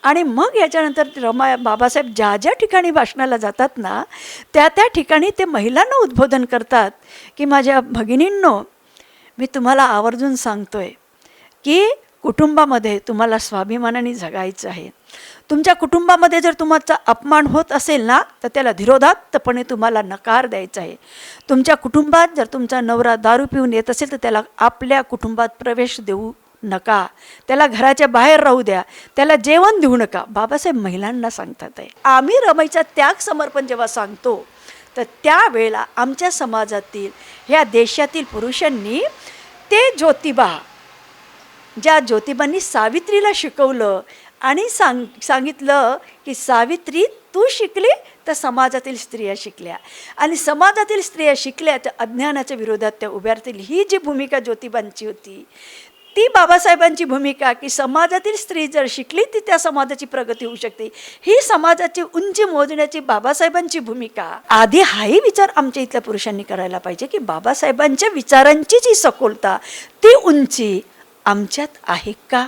आणि मग याच्यानंतर बाबासाहेब ज्या ज्या ठिकाणी भाषणाला जातात ना, त्या त्या ठिकाणी ते महिलांना उद्बोधन करतात की माझ्या भगिनींनो, मी तुम्हाला आवर्जून सांगतोय की कुटुंबामध्ये तुम्हाला स्वाभिमानाने जगायचं आहे. तुमच्या कुटुंबामध्ये जर तुमचा अपमान होत असेल ना, तर त्याला धीरोदात्तपणे तुम्हाला नकार द्यायचा आहे. तुमच्या कुटुंबात जर तुमचा नवरा दारू पिऊन येत असेल तर त्याला आपल्या कुटुंबात प्रवेश देऊ नका, त्याला घराच्या बाहेर राहू द्या, त्याला जेवण देऊ नका. बाबासाहेब महिलांना सांगतात आहे. आम्ही रमाईचा त्याग समर्पण जेव्हा सांगतो तर त्यावेळेला आमच्या समाजातील ह्या देशातील पुरुषांनी ते ज्योतिबा, ज्या ज्योतिबांनी सावित्रीला शिकवलं आणि सांगितलं की सावित्री तू शिकली तर समाजातील स्त्रिया शिकल्या, आणि समाजातील स्त्रिया शिकल्या तर अज्ञानाच्या विरोधात त्या उभारतील. ही जी भूमिका ज्योतिबांची होती ती बाबासाहेबांची भूमिका की समाजातील स्त्री जर शिकली ती त्या समाजाची प्रगती होऊ शकते, ही समाजाची उंची मोजण्याची बाबासाहेबांची भूमिका. आधी हाही विचार आमच्या इथल्या पुरुषांनी करायला पाहिजे की बाबासाहेबांच्या विचारांची जी सखोलता, ती उंची आमच्यात आहे का?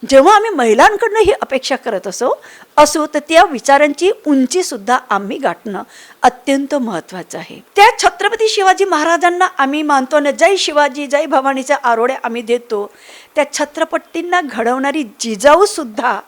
जेव्हा आम्ही महिलांकडनं ही अपेक्षा करत असू तर त्या विचारांची उंचीसुद्धा आम्ही गाठणं अत्यंत महत्त्वाचं आहे. त्या छत्रपती शिवाजी महाराजांना आम्ही मानतो ना, जय शिवाजी जय भवानीच्या आरोड्या आम्ही देतो. त्या छत्रपतींना घडवणारी जिजाऊसुद्धा,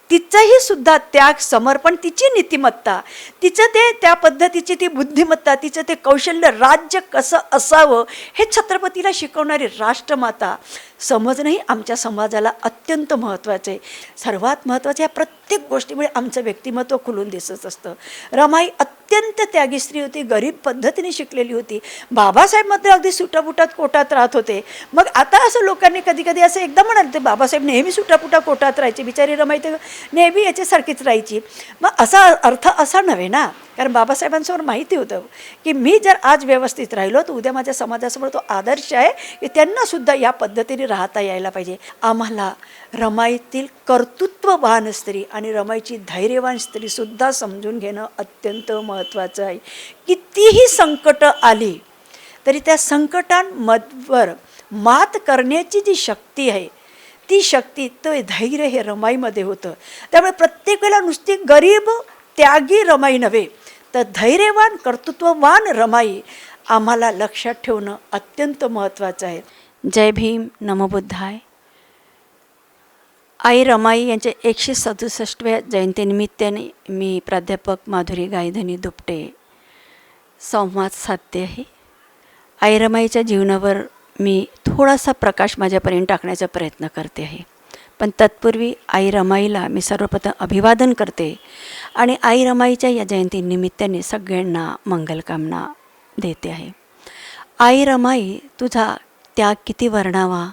तिचंही सुद्धा त्याग समर्पण, तिची नीतिमत्ता, तिचं ते त्या पद्धतीची ती बुद्धिमत्ता, तिचं ते कौशल्य, राज्य कसं असावं हे छत्रपतीला शिकवणारी राष्ट्रमाता समजणंही आमच्या समाजाला अत्यंत महत्त्वाचं आहे. सर्वात महत्त्वाचं या प्रत्येक गोष्टीमुळे आमचं व्यक्तिमत्व खुलून दिसत असतं. रमाई अत्यंत त्यागी स्त्री होती, गरीब पद्धतीने शिकलेली होती. बाबासाहेब मात्र अगदी सुटापुटात कोटात राहत होते. मग आता असं लोकांनी कधी कधी असं एकदा म्हणाल ते बाबासाहेब नेहमी सुटापुटा कोटात राहायचे, बिचारी रमाई तर नेहमी याच्यासारखीच राहायची. मग असा अर्थ असा नव्हे ना, कारण बाबासाहेबांसमोर माहिती होतं की मी जर आज व्यवस्थित राहिलो तर उद्या माझ्या समाजासमोर तो आदर्श आहे की त्यांनासुद्धा या पद्धतीने राहता यायला पाहिजे. आम्हाला रमाईतील कर्तृत्ववान स्त्री आणि रमाईची धैर्यवान स्त्रीसुद्धा समजून घेणं अत्यंत महत्त्वाचं आहे. कितीही संकटं आली तरी त्या संकटांवर मात करण्याची जी शक्ती आहे, ती शक्ती, तो धैर्य हे रमाईमध्ये होतं. त्यामुळे प्रत्येक वेळेला नुसती गरीब त्यागी रमाई नव्हे तर धैर्यवान कर्तृत्ववान रमाई आम्हाला लक्षात ठेवणं अत्यंत महत्त्वाचं आहे. जय भीम, नमो बुद्धाय. आई रमाई यांच्या 167व्या जयंतीनिमित्ताने मी प्राध्यापक माधुरी गायधनी दुपटे संवाद साधते आहे. आई रमाईच्या जीवनावर मी थोडासा प्रकाश माझ्यापर्यंत टाकण्याचा प्रयत्न करते आहे. पण तत्पूर्वी आई रमाईला मी सर्वप्रथम अभिवादन करते आणि आई रमाईच्या या जयंतीनिमित्ताने सगळ्यांना मंगलकामना देते आहे. आई रमाई, तुझा त्याग किती वर्णावा,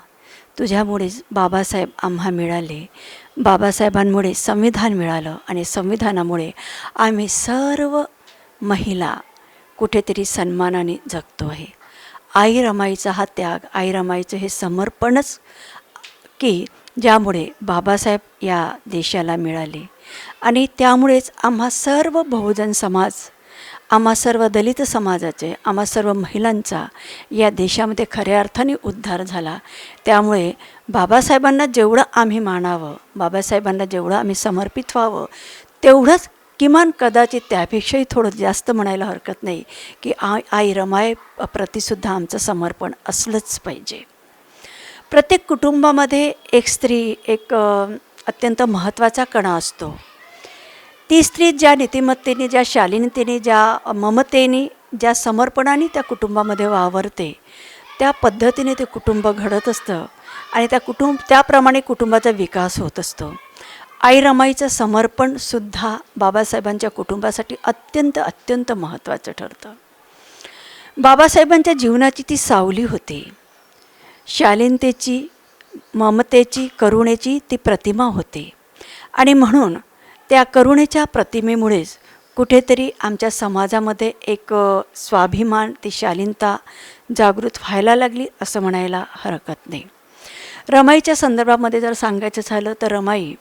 तुझ्यामुळेच बाबासाहेब आम्हा मिळाले, बाबासाहेबांमुळे संविधान मिळालं आणि संविधानामुळे आम्ही सर्व महिला कुठेतरी सन्मानाने जगतो आहे. आई रमाईचा हा त्याग, आई रमाईचं हे समर्पणच की ज्यामुळे बाबासाहेब या देशाला मिळाले आणि त्यामुळेच आम्हा सर्व बहुजन समाज, आम्हा सर्व दलित समाजाचे, आम्हा सर्व महिलांचा या देशामध्ये खऱ्या अर्थाने उद्धार झाला. त्यामुळे बाबासाहेबांना जेवढं आम्ही मानावं, बाबासाहेबांना जेवढं आम्ही समर्पित व्हावं, तेवढंच किमान कदाचित त्यापेक्षाही थोडं जास्त म्हणायला हरकत नाही की आई रमाई प्रतिसुद्धा आमचं समर्पण असलंच पाहिजे. प्रत्येक कुटुंबामध्ये एक स्त्री एक अत्यंत महत्त्वाचा कणा असतो. ती स्त्री ज्या नीतिमत्तेने, ज्या शालीनतेने, ज्या ममतेने, ज्या समर्पणाने त्या कुटुंबामध्ये वावरते, त्या पद्धतीने ते कुटुंब घडत असतं आणि त्याप्रमाणे कुटुंबाचा विकास होत असतो. आई रमाईचं समर्पणसुद्धा बाबासाहेबांच्या कुटुंबासाठी अत्यंत अत्यंत महत्त्वाचं ठरतं. बाबासाहेबांच्या जीवनाची ती सावली होती. शालीनतेची, ममतेची, करुणेची ती प्रतिमा होती आणि म्हणून त्या करुणेच्या प्रतिमेमुळेच कुठेतरी आमच्या समाजामध्ये एक स्वाभिमान, ती शालीनता जागृत व्हायला लागली असं म्हणायला हरकत नाही. रमाईच्या संदर्भामध्ये जर सांगायचं झालं तर रमाई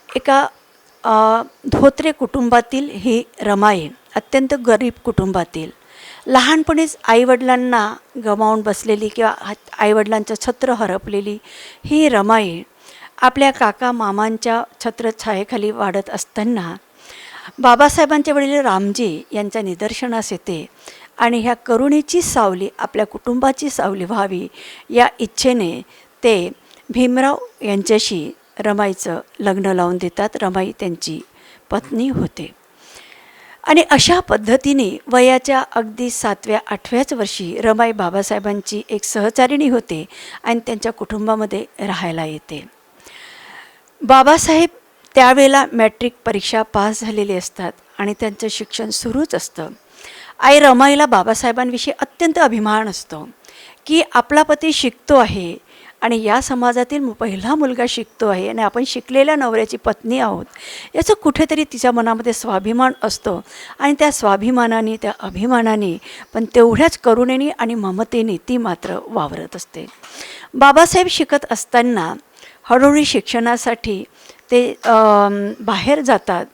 एका धोत्रे कुटुंबातील ही रमाई, अत्यंत गरीब कुटुंबातील, लहानपणीच आईवडिलांना गमावून बसलेली किंवा आईवडिलांचं छत्र हरपलेली ही रमाई आपल्या काका मामांच्या छत्रछायेखाली वाढत असताना बाबासाहेबांचे वडील रामजी यांच्या निदर्शनास येते आणि ह्या करुणेची सावली आपल्या कुटुंबाची सावली व्हावी या इच्छेने ते भीमराव यांच्याशी रमाईचं लग्न लावून देतात. रमाई त्यांची पत्नी होते आणि अशा पद्धतीने वयाच्या अगदी 7व्या-8व्याच वर्षी रमाई बाबासाहेबांची एक सहचारिणी होते आणि त्यांच्या कुटुंबामध्ये राहायला येते. बाबासाहेब त्यावेळेला मॅट्रिक परीक्षा पास झालेली असतात आणि त्यांचं शिक्षण सुरूच असतं. आई रमाईला बाबासाहेबांविषयी अत्यंत अभिमान असतो की आपला पती शिकतो आहे आणि या समाजातील पहिला मुलगा शिकतो आहे आणि आपण शिकलेल्या नवऱ्याची पत्नी आहोत, याचं कुठेतरी तिच्या मनामध्ये स्वाभिमान असतो आणि त्या स्वाभिमानाने, त्या अभिमानाने, पण तेवढ्याच करुणेने आणि ममतेने ती मात्र वावरत असते. बाबासाहेब शिकत असताना हळूहळू शिक्षणासाठी ते बाहेर जातात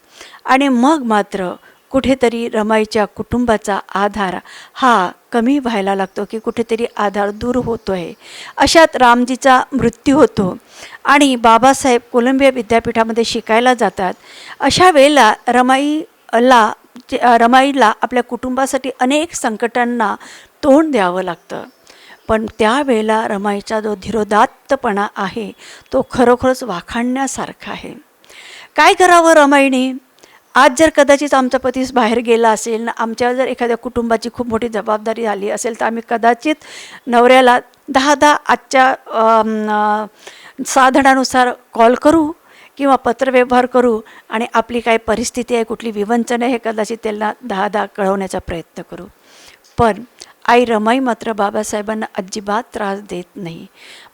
आणि मग मात्र कुठेतरी रमाईच्या कुटुंबाचा आधार हा कमी व्हायला लागतो की कुठेतरी आधार दूर होतो आहे. अशात रामजीचा मृत्यू होतो आणि बाबासाहेब कोलंबिया विद्यापीठामध्ये शिकायला जातात. अशा वेळेला रमाईला आपल्या कुटुंबासाठी अनेक संकटांना तोंड द्यावं लागतं. पण त्यावेळेला रमाईचा जो धीरोदात्तपणा आहे तो खरोखरच वाखाणण्यासारखा आहे. काय करावं रमाईने? आज जर कदाचित आमचा पती बाहेर गेला असेल ना, आमच्यावर जर एखाद्या कुटुंबाची खूप मोठी जबाबदारी आली असेल तर आम्ही कदाचित नवऱ्याला 10 आजच्या साधनानुसार कॉल करू किंवा पत्रव्यवहार करू आणि आपली काय परिस्थिती आहे, कुठली विवंचना आहे, हे कदाचित त्यांना 10 कळवण्याचा प्रयत्न करू. पण आई रमाई मात्र बाबासाहेबांना अजिबात त्रास देत नाही.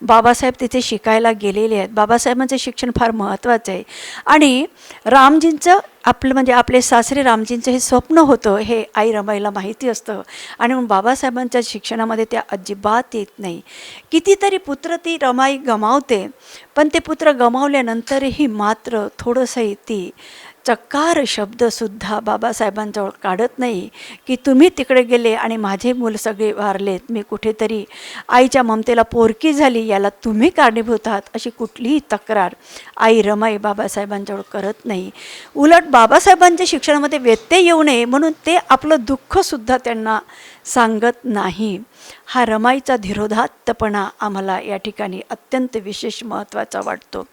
बाबासाहेब तिथे शिकायला गेलेले आहेत. बाबासाहेबांचं शिक्षण फार महत्त्वाचं आहे आणि रामजींचं म्हणजे आपले सासरे रामजींचं हे स्वप्न होतं हे आई रमाईला माहिती असतं आणि मग बाबासाहेबांच्या शिक्षणामध्ये त्या अजिबात येत नाही. कितीतरी पुत्र ती रमाई गमावते, पण ते पुत्र गमावल्यानंतरही मात्र थोडंसंही ती चकार शब्दसुद्धा बाबासाहेबांजवळ काढत नाही की तुम्ही तिकडे गेले आणि माझे मूल सगळे वारलेत, मी कुठेतरी आईच्या ममतेला पोरकी झाली, याला तुम्ही कारणीभूत आहात, अशी कुठलीही तक्रार आई रमाई बाबासाहेबांजवळ करत नाही. उलट बाबासाहेबांच्या शिक्षणामध्ये व्यत्यय येऊ नये म्हणून ते आपलं दुःखसुद्धा त्यांना सांगत नाही. हा रमाईचा धीरोदात्तपणा आम्हाला या ठिकाणी अत्यंत विशेष महत्त्वाचा वाटतो.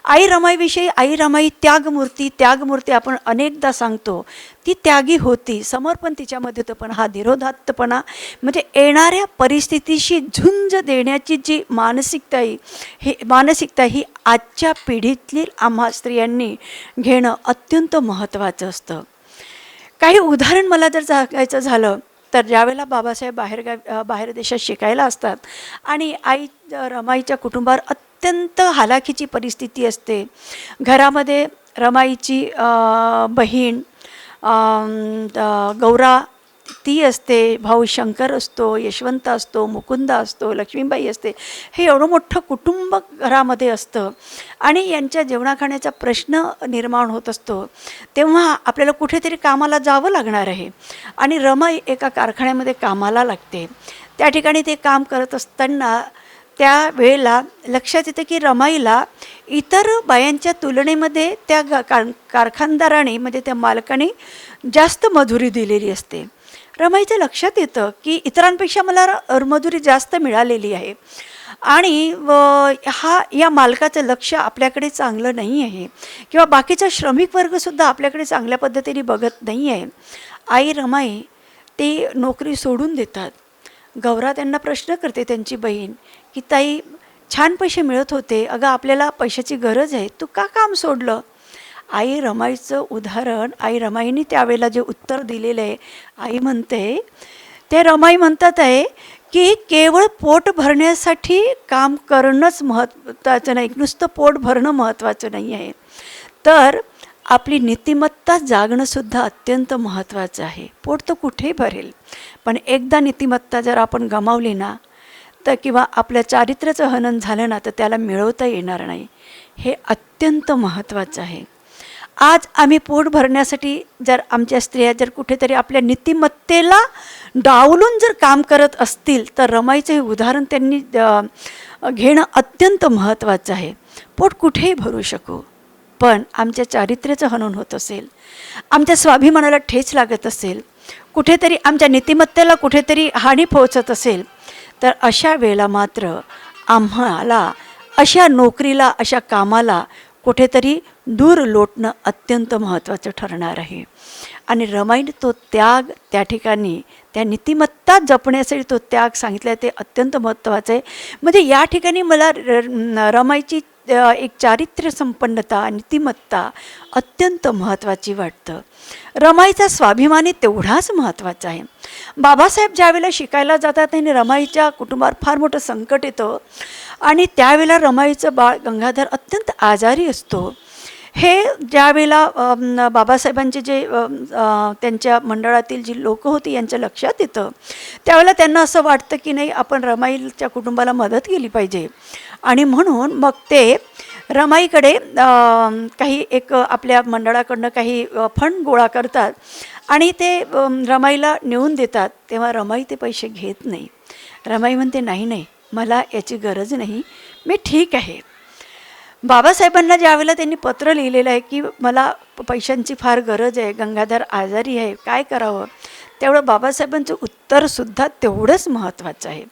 आई रमाईविषयी आई रमाई त्यागमूर्ती आपण अनेकदा सांगतो. ती त्यागी होती, समर्पण तिच्यामध्ये होतं, पण हा धीरोदात्तपणा म्हणजे येणाऱ्या परिस्थितीशी झुंज देण्याची जी मानसिकता ही आजच्या पिढीतील आम्हा स्त्रियांनी घेणं अत्यंत महत्त्वाचं असतं. काही उदाहरण मला जर सांगायचं झालं तर ज्यावेळेला बाबासाहेब बाहेर देशात शिकायला असतात आणि आई रमाईच्या कुटुंबावर अत्यंत हालाखीची परिस्थिती असते. घरामध्ये रमाईची बहीण गौरा ती असते, भाऊ शंकर असतो, यशवंत असतो, मुकुंदा असतो, लक्ष्मीबाई असते. हे एवढं मोठं कुटुंब घरामध्ये असतं आणि यांच्या जेवणाखाण्याचा प्रश्न निर्माण होत असतो. तेव्हा आपल्याला कुठेतरी कामाला जावं लागणार आहे आणि रमाई एका कारखान्यामध्ये कामाला लागते. त्या ठिकाणी ते काम करत असताना त्या वेळेला लक्षात येतं की रमाईला इतर बायांच्या तुलनेमध्ये त्या कारखानदाराने म्हणजे त्या मालकाने जास्त मजुरी दिलेली असते. रमाईचं लक्षात येतं की इतरांपेक्षा मला मजुरी जास्त मिळालेली आहे आणि या मालकाचं लक्ष आपल्याकडे चांगलं नाही आहे किंवा बाकीचा श्रमिक वर्गसुद्धा आपल्याकडे चांगल्या पद्धतीने बघत नाही आहे. आई रमाई ते नोकरी सोडून देतात. गौरा त्यांना प्रश्न करते, त्यांची बहीण, की ताई छान पैसे मिळत होते, अगं आपल्याला पैशाची गरज आहे, तू का काम सोडलं? आई रमाईचं उदाहरण, आई रमाईने त्यावेळेला जे उत्तर दिलेलं आहे, आई म्हणते, ते रमाई म्हणतात आहे की केवळ पोट भरण्यासाठी काम करणंच महत्त्वाचं नाही, नुसतं पोट भरणं महत्त्वाचं नाही आहे, तर आपली नीतिमत्ता जागणंसुद्धा अत्यंत महत्त्वाचं आहे. पोट तर कुठेही भरेल, पण एकदा नीतिमत्ता जर आपण गमावली ना तर किंवा आपल्या चारित्र्याचं हनन झालं ना तर त्याला मिळवता येणार नाही. हे अत्यंत महत्त्वाचं आहे. आज आम्ही पोट भरण्यासाठी जर आमच्या स्त्रिया जर कुठेतरी आपल्या नीतिमत्तेला डावलून जर काम करत असतील तर रमाईचं हे उदाहरण त्यांनी घेणं अत्यंत महत्त्वाचं आहे. पोट कुठेही भरू शकू, पण आमच्या चारित्र्याचं हनन होत असेल, आमच्या स्वाभिमानाला ठेच लागत असेल, कुठेतरी आमच्या नीतिमत्तेला कुठेतरी हानी पोहोचत असेल, तर अशा वेळेला मात्र आम्हाला अशा नोकरीला, अशा कामाला कुठेतरी दूर लोटणं अत्यंत महत्त्वाचं ठरणार आहे. आणि रमाईने तो त्याग त्या ठिकाणी, त्या नीतिमत्ता जपण्यासाठी तो त्याग सांगितला, ते अत्यंत महत्त्वाचं आहे. म्हणजे या ठिकाणी मला रमाईची एक चारित्र्य संपन्नता, नीतिमत्ता अत्यंत महत्त्वाची वाटतं. रमाईचा स्वाभिमानी तेवढाच महत्त्वाचा आहे. बाबासाहेब ज्यावेळेला शिकायला जातात आणि रमाईच्या कुटुंबावर फार मोठं संकट येतं आणि त्यावेळेला रमाईचं बाळ गंगाधर अत्यंत आजारी असतो. हे ज्यावेळेला बाबासाहेबांचे जे त्यांच्या मंडळातील जी लोकं होती यांच्या लक्षात येतं, त्यावेळेला त्यांना असं वाटतं की नाही, आपण रमाईच्या कुटुंबाला मदत केली पाहिजे. आणि म्हणून मग ते रमाईकडे काही एक आपल्या मंडळाकडनं काही फंड गोळा करतात आणि ते रमाईला नेऊन देतात. तेव्हा रमाई ते पैसे घेत नाही. रमाई म्हणते, नाही नाही, मला याची गरज नाही, मी ठीक आहे. बाबासाहेबांना ज्यावेळेला त्यांनी पत्र लिहिलेलं आहे की मला पैशांची फार गरज आहे, गंगाधर आजारी आहे, काय करावं, त्यावेळं बाबासाहेबांचं उत्तरसुद्धा तेवढंच महत्त्वाचं आहे.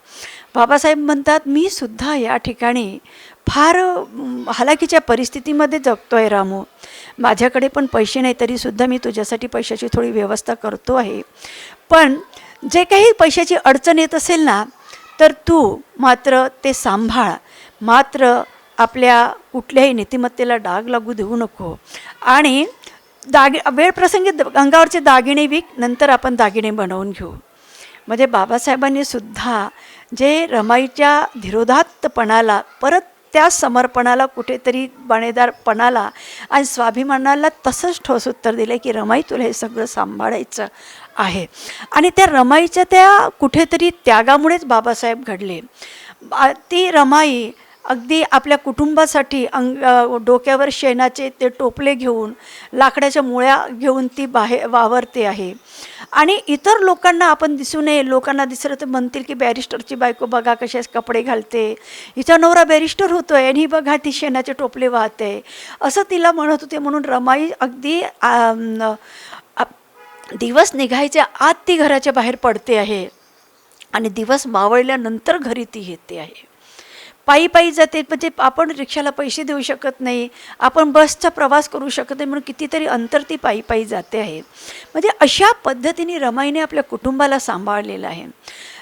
बाबासाहेब म्हणतात, मी सुद्धा या ठिकाणी फार हालाकीच्या परिस्थितीमध्ये जगतो आहे रामू, माझ्याकडे पण पैसे नाही, तरीसुद्धा मी तुझ्यासाठी पैशाची थोडी व्यवस्था करतो आहे. पण जे काही पैशाची अडचण येत असेल ना, तर तू मात्र ते सांभाळ, मात्र आपल्या कुठल्याही नीतिमत्तेला डाग लागू देऊ नको. आणि वेळ प्रसंगी अंगावरचे दागिने विक, नंतर आपण दागिने बनवून घेऊ. म्हणजे बाबासाहेबांनी सुद्धा जे रमाईच्या धीरोदात्तपणाला, परत त्या समर्पणाला, कुठेतरी बाणेदारपणाला आणि स्वाभिमानाला तसंच ठोस उत्तर दिलं की रमाई, तुला हे सगळं सांभाळायचं आहे. आणि त्या रमाईच्या त्या कुठेतरी त्यागामुळेच बाबासाहेब घडले. ती रमाई अगदी आपल्या कुटुंबासाठी डोक्यावर शेणाचे ते टोपले घेऊन, लाकडाच्या मुळ्या घेऊन ती बाहेर वावरते आहे. आणि इतर लोकांना आपण दिसू नये, लोकांना दिसलं तर म्हणतील की बॅरिस्टरची बायको बघा कसे कपडे घालते, हिचा नवरा बॅरिस्टर होतो आहे आणि ही बघा ती शेणाचे टोपले वाहते, असं तिला म्हणत होते. म्हणून रमाई अगदी दिवस निघायच्या आत ती घराच्या बाहेर पडते आहे आणि दिवस मावळल्यानंतर घरी ती येते आहे. पायी पायी जाते. म्हणजे आपण रिक्षाला पैसे देऊ शकत नाही, आपण बसचा प्रवास करू शकत नाही, म्हणून कितीतरी अंतर ती पायी पायी जाते आहे. म्हणजे अशा पद्धतीने रमाईने आपल्या कुटुंबाला सांभाळलेलं आहे.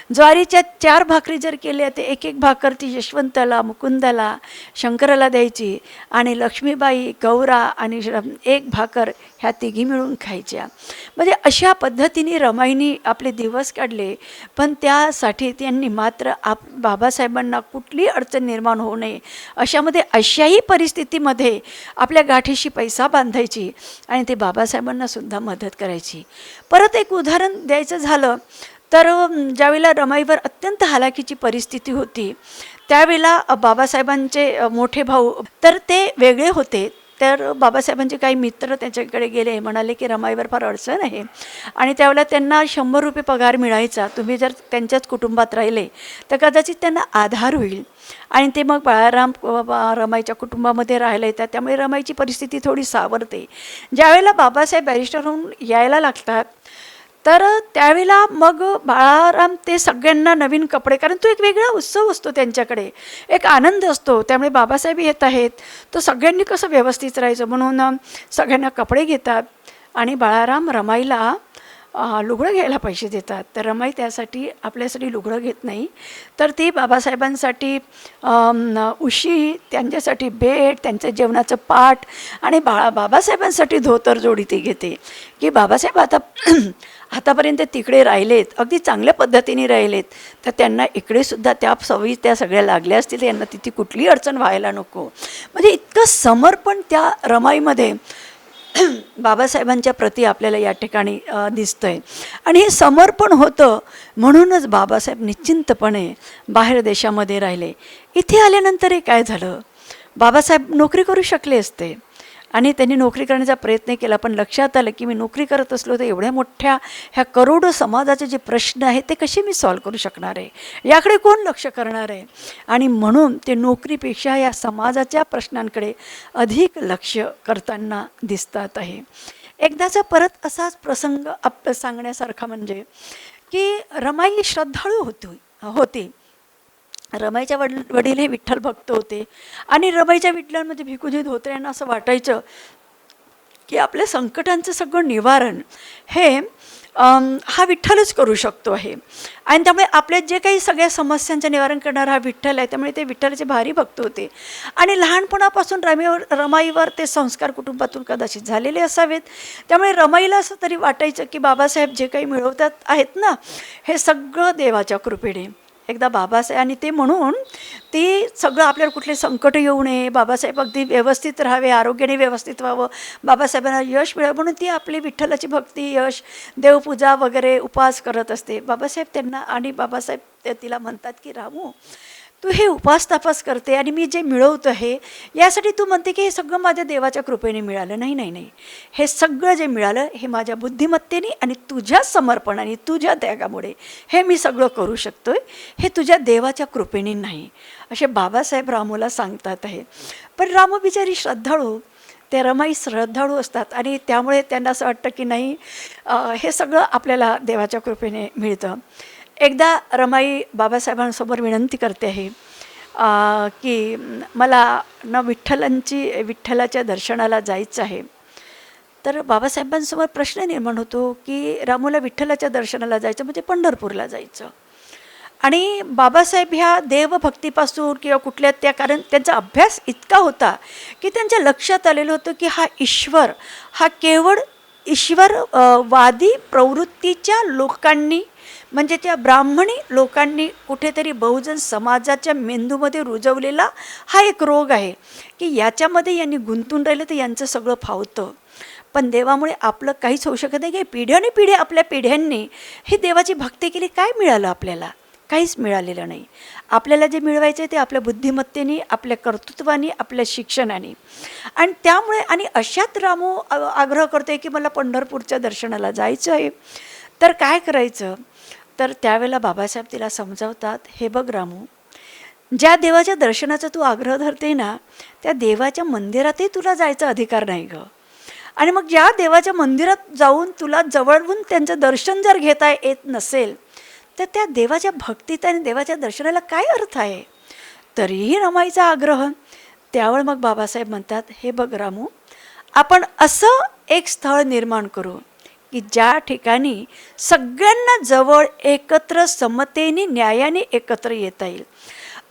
ज्वारीच्या 4 भाकरी जर केल्या ते एक एक भाकर ती यशवंताला, मुकुंदाला, शंकराला द्यायची आणि लक्ष्मीबाई, गौरा आणि एक भाकर ह्या तिघी मिळून खायच्या. म्हणजे अशा पद्धतीने रमाईने आपले दिवस काढले. पण त्यासाठी त्यांनी मात्र बाबासाहेबांना कुठली अडचण निर्माण होऊ नये अशामध्ये, अशाही परिस्थितीमध्ये आपल्या गाठीशी पैसा बांधायची आणि ते बाबासाहेबांना सुद्धा मदत करायची. परत एक उदाहरण द्यायचं झालं तर ज्यावेळेला रमाईवर अत्यंत हालाकीची परिस्थिती होती, त्यावेळेला बाबासाहेबांचे मोठे भाऊ तर ते वेगळे होते. तर बाबासाहेबांचे काही मित्र त्याच्याकडे गेले, म्हणाले की रमाईवर फार अडचण आहे आणि त्यावेळेला त्यांना 100 रुपये पगार मिळायचा, तुम्ही जर त्यांच्याच कुटुंबात राहिले तर कदाचित त्यांना आधार होईल. आणि ते मग बाळाराम रमाईच्या कुटुंबामध्ये राहायला येतात, त्यामुळे रमाईची परिस्थिती थोडी सावरते. ज्यावेळेला बाबासाहेब बॅरिस्टर होऊन यायला लागतात तर त्यावेळेला मग बाळाराम ते सगळ्यांना नवीन कपडे, कारण तो एक वेगळा उत्सव असतो त्यांच्याकडे, एक आनंद असतो. त्यामुळे बाबासाहेब येत आहेत तर सगळ्यांनी कसं व्यवस्थित राहायचं म्हणून सगळ्यांना कपडे घेतात आणि बाळाराम रमाईला लुगडं घ्यायला पैसे देतात. तर रमाई त्यासाठी आपल्यासाठी लुगडं घेत नाही, तर ती बाबासाहेबांसाठी उशी, त्यांच्यासाठी बेड, त्यांचं जेवणाचं पाट आणि बाबासाहेबांसाठी धोतर जोडी ती घेते की बाबासाहेब आतापर्यंत तिकडे राहिलेत, अगदी चांगल्या पद्धतीने राहिलेत, तर त्यांना इकडेसुद्धा त्या सवयी त्या सगळ्या लागल्या असतील, यांना तिथे कुठली अडचण व्हायला नको. म्हणजे इतकं समर्पण त्या रमाईमध्ये बाबासाहेबांच्या प्रती आपल्याला या ठिकाणी दिसतं आहे. आणि हे समर्पण होतं म्हणूनच बाबासाहेब निश्चिंतपणे बाहेर देशामध्ये राहिले. इथे आल्यानंतर हे काय झालं, बाबासाहेब नोकरी करू शकले असते आणि त्यांनी नोकरी करण्याचा प्रयत्न केला, पण लक्षात आलं की मी नोकरी करत असलो तर एवढ्या मोठ्या ह्या करोडो समाजाचे जे प्रश्न आहेत ते कसे मी सॉल्व करू शकणार आहे, याकडे कोण लक्ष करणार आहे. आणि म्हणून ते नोकरीपेक्षा या समाजाच्या प्रश्नांकडे अधिक लक्ष करताना दिसतात आहे. एकदाचा परत असाच प्रसंग सांगण्यासारखा म्हणजे की रमाई श्रद्धाळू होती. रमाईच्या वडील हे विठ्ठल भक्त होते आणि रमाईच्या विठ्ठलांमध्ये भिकुजी धोत्र्यांना असं वाटायचं की आपल्या संकटांचं सगळं निवारण हे हा विठ्ठलच करू शकतो आहे. आणि त्यामुळे आपल्या जे काही सगळ्या समस्यांचं निवारण करणारा हा विठ्ठल आहे, त्यामुळे ते विठ्ठलाचे भारी भक्त होते. आणि लहानपणापासून रमाईवर ते संस्कार कुटुंबातून कदाचित झालेले असावेत. त्यामुळे रमाईला असं तरी वाटायचं की बाबासाहेब जे काही मिळवतात आहेत ना, हे सगळं देवाच्या कृपेने. एकदा बाबासाहेब आणि ते म्हणून ती सगळं आपल्याला कुठले संकट येऊ नये, बाबासाहेब अगदी व्यवस्थित राहावे, आरोग्याने व्यवस्थित व्हावं, बाबासाहेबांना यश मिळावं म्हणून ती आपली विठ्ठलाची भक्ती, यश, देवपूजा वगैरे उपास करत असते. बाबासाहेब त्यांना आणि बाबासाहेब तिला म्हणतात की रामू, तू हे उपास तापास करते आणि मी जे मिळवतो आहे यासाठी तू म्हणते की हे सगळं माझ्या देवाच्या कृपेने मिळालं. नाही नाही नाही, हे सगळं जे मिळालं हे माझ्या बुद्धिमत्तेने आणि तुझ्या समर्पणाने, तुझ्या त्यागामुळे हे मी सगळं करू शकतो आहे, हे तुझ्या देवाच्या कृपेने नाही, असे बाबासाहेब रामूला सांगतात आहे. पण रामू बिचारी श्रद्धाळू, ते रमाई श्रद्धाळू असतात आणि त्यामुळे त्यांना असं वाटतं की नाही, हे सगळं आपल्याला देवाच्या कृपेने मिळतं. एकदा रमाई बाबासाहेबांसमोर विनंती करते आहे की मला विठ्ठलाच्या दर्शनाला जायचं आहे. तर बाबासाहेबांसमोर प्रश्न निर्माण होतो की रामूला विठ्ठलाच्या दर्शनाला जायचं म्हणजे पंढरपूरला जायचं. आणि बाबासाहेब ह्या देवभक्तीपासून किंवा कुठल्या कारण त्यांचा अभ्यास इतका होता की त्यांच्या लक्षात आलेलं होतं की हा ईश्वर हा केवळ ईश्वरवादी प्रवृत्तीच्या लोकांनी, म्हणजे त्या ब्राह्मणी लोकांनी कुठेतरी बहुजन समाजाच्या मेंदूमध्ये रुजवलेला हा एक रोग आहे की याच्यामध्ये यांनी गुंतून राहिलं तर यांचं सगळं फावतं. पण देवामुळे आपलं काहीच होऊ शकत नाही की पिढ्याने पिढ्या आपल्या पिढ्यांनी ही देवाची भक्ती केली, काय मिळालं आपल्याला? काहीच मिळालेलं नाही. आपल्याला जे मिळवायचं आहे ते आपल्या बुद्धिमत्तेने, आपल्या कर्तृत्वाने, आपल्या शिक्षणाने. आणि त्यामुळे आणि अशात रामू आग्रह करतोय की मला पंढरपूरच्या दर्शनाला जायचं आहे. तर काय करायचं? तर त्यावेळेला बाबासाहेब तिला समजावतात, हे बघ रामू, ज्या देवाच्या दर्शनाचा तू आग्रह धरते ना, त्या देवाच्या मंदिरातही तुला जायचा अधिकार नाही गं. आणि मग ज्या देवाच्या मंदिरात जाऊन तुला जवळून त्यांचं दर्शन जर घेता येत नसेल तर त्या देवाच्या भक्तीत आणि देवाच्या दर्शनाला काय अर्थ आहे? तरीही रमाईचा आग्रह. त्यावेळी मग बाबासाहेब म्हणतात, हे बघ रामू, आपण असं एक स्थळ निर्माण करू की ज्या ठिकाणी सगळ्यांना जवळ एकत्र समतेने, न्यायाने एकत्र येता येईल.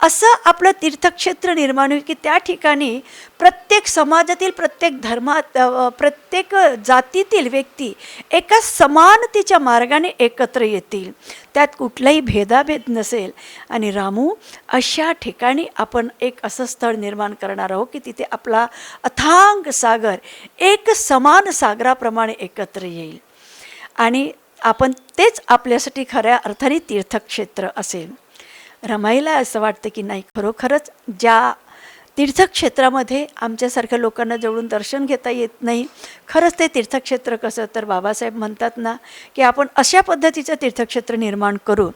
असं आपलं तीर्थक्षेत्र निर्माण होईल की त्या ठिकाणी प्रत्येक समाजातील, प्रत्येक धर्मात, प्रत्येक जातीतील व्यक्ती एका समानतेच्या मार्गाने एकत्र येतील, त्यात कुठलाही भेदाभेद नसेल. आणि रामू, अशा ठिकाणी आपण एक असं स्थळ निर्माण करणार आहोत की तिथे आपला अथांग सागर एक समान सागराप्रमाणे एकत्र येईल आणि आपण तेच आपल्यासाठी खऱ्या अर्थाने तीर्थक्षेत्र असेल. रमाईला असं वाटतं की नाही, खरोखरच ज्या तीर्थक्षेत्रामध्ये आमच्यासारख्या लोकांना जवळून दर्शन घेता येत नाही, खरंच ते तीर्थक्षेत्र कसं? तर बाबासाहेब म्हणतात ना की आपण अशा पद्धतीचं तीर्थक्षेत्र निर्माण करू,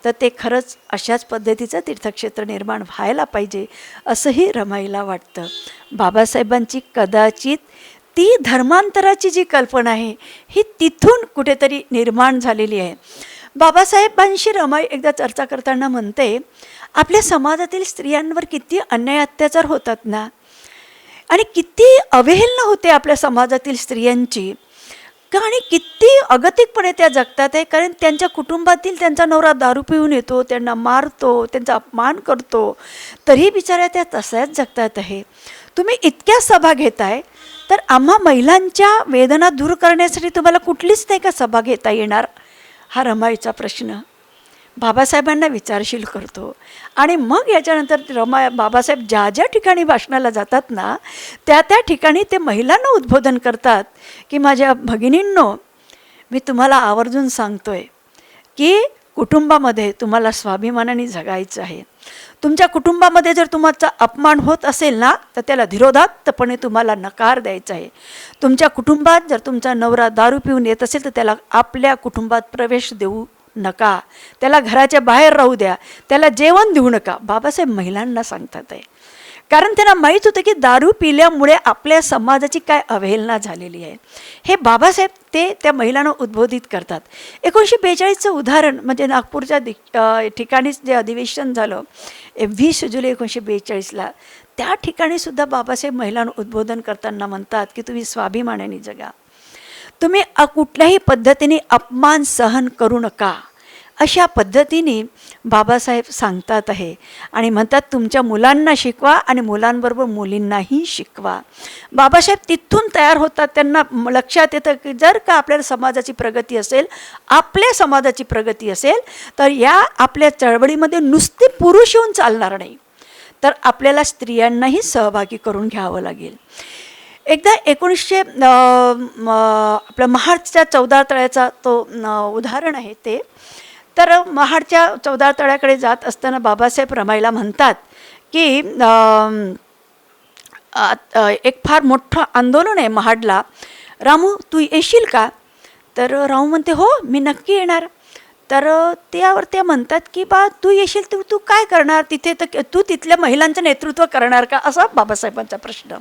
तर ते खरंच अशाच पद्धतीचं तीर्थक्षेत्र निर्माण व्हायला पाहिजे असंही रमाईला वाटतं. बाबासाहेबांची कदाचित ती धर्मांतराची जी कल्पना आहे ही तिथून कुठेतरी निर्माण झालेली आहे. बाबासाहेबांशी रमाई एकदा चर्चा करताना म्हणते, आपल्या समाजातील स्त्रियांवर किती अन्याय अत्याचार होतात ना, आणि किती अवहेलना होते आपल्या समाजातील स्त्रियांची, आणि किती अगतिकपणे त्या जगतात आहे. कारण त्यांच्या कुटुंबातील त्यांचा नवरा दारू पिऊन येतो, त्यांना मारतो, त्यांचा अपमान करतो, तरी बिचाऱ्या त्या तशाच जगतात आहे. तुम्ही इतक्या सभा घेताय तर आम्हा महिलांच्या वेदना दूर करण्यासाठी तुम्हाला कुठलीच नाही का सभा घेता येणार? हा रमाईचा प्रश्न बाबासाहेबांना विचारशील करतो. आणि मग याच्यानंतर बाबासाहेब ज्या ज्या ठिकाणी भाषणाला जातात ना, त्या त्या ठिकाणी ते महिलांना उद्बोधन करतात की माझ्या भगिनींनो, मी तुम्हाला आवर्जून सांगतोय की कुटुंबामध्ये तुम्हाला स्वाभिमानाने जगायचं आहे. तुमच्या कुटुंबामध्ये जर तुमचा अपमान होत असेल ना, तर त्याला धीरोदात्तपणे तुम्हाला नकार द्यायचा आहे. तुमच्या कुटुंबात जर तुमचा नवरा दारू पिऊन येत असेल तर त्याला आपल्या कुटुंबात प्रवेश देऊ नका, त्याला घराच्या बाहेर राहू द्या, त्याला जेवण देऊ नका. बाबासाहेब महिलांना सांगतात आहे, कारण त्यांना माहीत होतं की दारू पिल्यामुळे आपल्या समाजाची काय अवहेलना झालेली आहे. हे बाबासाहेब त्या महिलांना उद्बोधित करतात. 1942चं उदाहरण म्हणजे नागपूरच्या ठिकाणीच जे अधिवेशन झालं 20 जुलै 1942ला, त्या ठिकाणीसुद्धा बाबासाहेब महिलांना उद्बोधन करताना म्हणतात की तुम्ही स्वाभिमानाने जगा, तुम्ही कुठल्याही पद्धतीने अपमान सहन करू नका, अशा पद्धतीने बाबासाहेब सांगतात आहे. आणि म्हणतात तुमच्या मुलांना शिकवा आणि मुलांबरोबर मुलींनाही शिकवा. बाबासाहेब तिथून तयार होतात. त्यांना लक्षात येतं की जर का आपल्याला समाजाची प्रगती असेल, आपल्या समाजाची प्रगती असेल, तर या आपल्या चळवळीमध्ये नुसते पुरुष येऊन चालणार नाही, तर आपल्याला स्त्रियांनाही सहभागी करून घ्यावं लागेल. एकदा 1900 आपलं महाडच्या 14 तळ्याचा तो उदाहरण आहे ते. तर महाडच्या 14 तळ्याकडे जात असताना बाबासाहेब रमाईला म्हणतात की एक फार मोठं आंदोलन आहे महाडला, रामू तू येशील का? तर रामू म्हणते हो मी नक्की येणार. तर त्यावर ते म्हणतात की बा तू येशील तर तू काय करणार तिथे, तर तू तिथल्या महिलांचं नेतृत्व करणार का, असा बाबासाहेबांचा प्रश्न.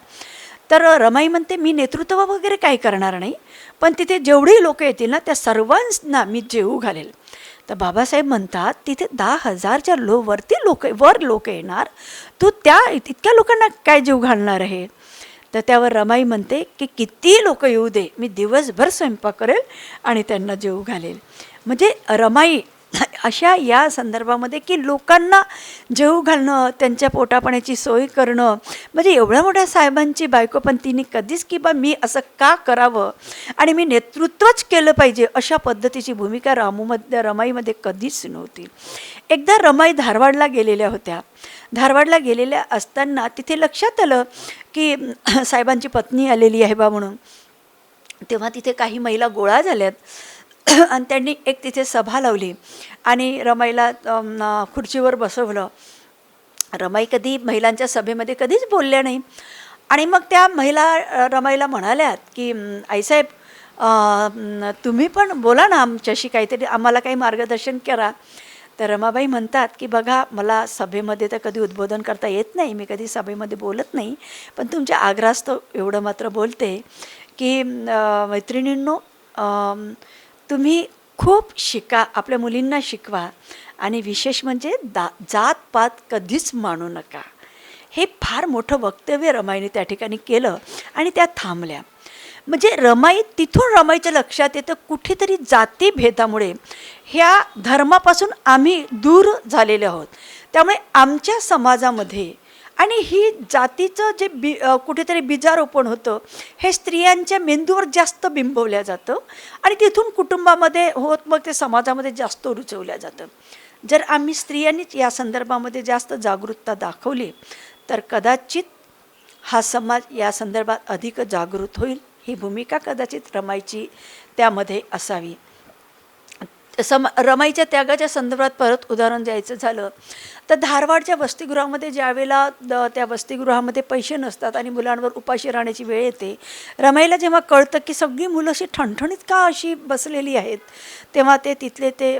तर रमाई म्हणते मी नेतृत्व वगैरे काही करणार नाही, पण तिथे जेवढी लोक येतील ना त्या सर्वांना मी जेवू घालेल. तर बाबासाहेब म्हणतात तिथे 10,000च्या वर लोक येणार, तू त्या इतक्या लोकांना काय जेवू घालणार आहे? तर त्यावर रमाई म्हणते की किती लोक येऊ दे, मी दिवसभर स्वयंपाक करेल आणि त्यांना जेवू घालेल. म्हणजे रमाई अशा या संदर्भामध्ये की लोकांना जेवू घालणं, त्यांच्या पोटापाण्याची सोय करणं, म्हणजे एवढ्या मोठ्या साहेबांची बायको पण तिने कधीच की बा मी असं का करावं आणि मी नेतृत्वच केलं पाहिजे अशा पद्धतीची भूमिका रमाईमध्ये कधीच नव्हती. एकदा रमाई धारवाडला गेलेल्या होत्या. धारवाडला गेलेल्या असताना तिथे लक्षात आलं की साहेबांची पत्नी आलेली आहे बा म्हणून. तेव्हा तिथे काही महिला गोळा झाल्यात आणि त्यांनी एक तिथे सभा लावली आणि रमाईला खुर्चीवर बसवलं. रमाई कधी महिलांच्या सभेमध्ये कधीच बोलल्या नाही. आणि मग त्या महिला रमाईला म्हणाल्यात की आईसाहेब तुम्ही पण बोला ना आमच्याशी, काहीतरी आम्हाला काही मार्गदर्शन करा. तर रमाबाई म्हणतात की बघा मला सभेमध्ये तर कधी उद्बोधन करता येत नाही, मी कधी सभेमध्ये बोलत नाही, पण तुमच्या आग्रहास्तव एवढं मात्र बोलते की मैत्रिणींनो तुम्ही खूप शिका, आपल्या मुलींना शिकवा आणि विशेष म्हणजे जातपात कधीच मानू नका. हे फार मोठं वक्तव्य रमाईने त्या ठिकाणी केलं आणि त्या थांबल्या. म्हणजे तिथून रमाईच्या लक्षात येतं कुठेतरी जातीभेदामुळे ह्या धर्मापासून आम्ही दूर झालेले आहोत. त्यामुळे आमच्या समाजामध्ये आणि ही जातीचं जे कुठेतरी बीजारोपण होतं हे स्त्रियांच्या मेंदूवर जास्त बिंबवल्या जातं आणि तिथून कुटुंबामध्ये होत मग ते समाजामध्ये जास्त रुजवल्या जातं. जर आम्ही स्त्रियांनीच या संदर्भामध्ये जास्त जागरूकता दाखवली तर कदाचित हा समाज या संदर्भात अधिक जागृत होईल. ही भूमिका कदाचित रमाईची त्यामध्ये असावी. रमाईच्या त्यागाच्या संदर्भात परत उदाहरण द्यायचं झालं तर धारवाडच्या वसतिगृहामध्ये ज्यावेळेला त्या वसतिगृहामध्ये पैसे नसतात आणि मुलांवर उपाशी राहण्याची वेळ येते, रमाईला जेव्हा कळतं की सगळी मुलं अशी ठणठणीत का अशी बसलेली आहेत, तेव्हा तिथले ते